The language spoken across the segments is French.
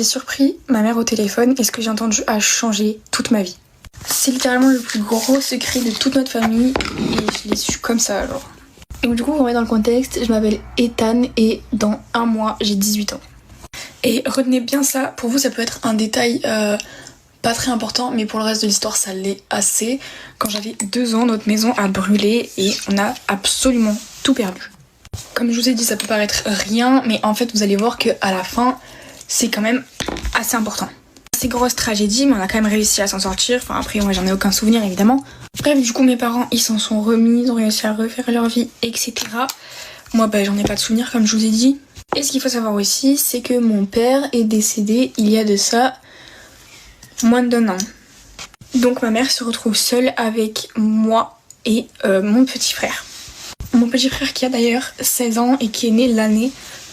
j'ai surpris ma mère au téléphone et ce que j'ai entendu a changé toute ma vie. C'est littéralement le plus gros secret de toute notre famille et je l'ai su comme ça alors. Donc du coup, vous remettez dans le contexte, je m'appelle Ethan et dans un mois, j'ai 18 ans. Et retenez bien ça, pour vous ça peut être un détail pas très important, mais pour le reste de l'histoire ça l'est assez. Quand j'avais 2 ans, notre maison a brûlé et on a absolument tout perdu. Comme je vous ai dit, ça peut paraître rien, mais en fait vous allez voir qu'à la fin, c'est quand même assez important. C'est grosse tragédie, mais on a quand même réussi à s'en sortir. Enfin après, moi j'en ai aucun souvenir évidemment. Bref, du coup mes parents ils s'en sont remis, ils ont réussi à refaire leur vie, etc. Moi j'en ai pas de souvenir comme je vous ai dit. Et ce qu'il faut savoir aussi, c'est que mon père est décédé il y a de ça moins d'1 an. Donc ma mère se retrouve seule avec moi et mon petit frère. Mon petit frère qui a d'ailleurs 16 ans et qui est né l'année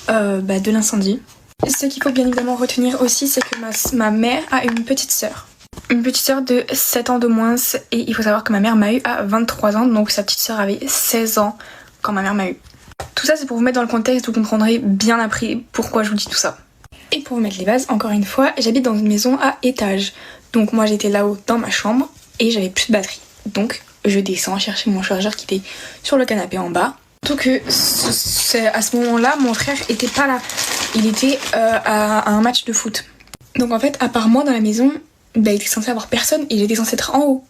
de l'incendie. Ce qu'il faut bien évidemment retenir aussi, c'est que ma mère a une petite sœur. Une petite sœur de 7 ans de moins et il faut savoir que ma mère m'a eu à 23 ans, donc sa petite sœur avait 16 ans quand ma mère m'a eu. Tout ça c'est pour vous mettre dans le contexte, vous comprendrez bien après pourquoi je vous dis tout ça. Et pour vous mettre les bases, encore une fois, j'habite dans une maison à étage. Donc moi j'étais là-haut dans ma chambre et j'avais plus de batterie. Donc je descends chercher mon chargeur qui était sur le canapé en bas. Surtout que à ce moment-là, mon frère était pas là. Il était à un match de foot. Donc en fait, à part moi dans la maison, il était censé avoir personne et j'étais censée être en haut.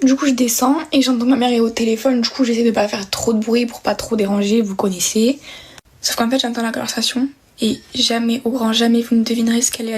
Du coup je descends et j'entends ma mère est au téléphone. Du coup j'essaie de pas faire trop de bruit pour pas trop déranger, vous connaissez. Sauf qu'en fait j'entends la conversation et jamais, au grand jamais, vous ne devinerez ce qu'elle est.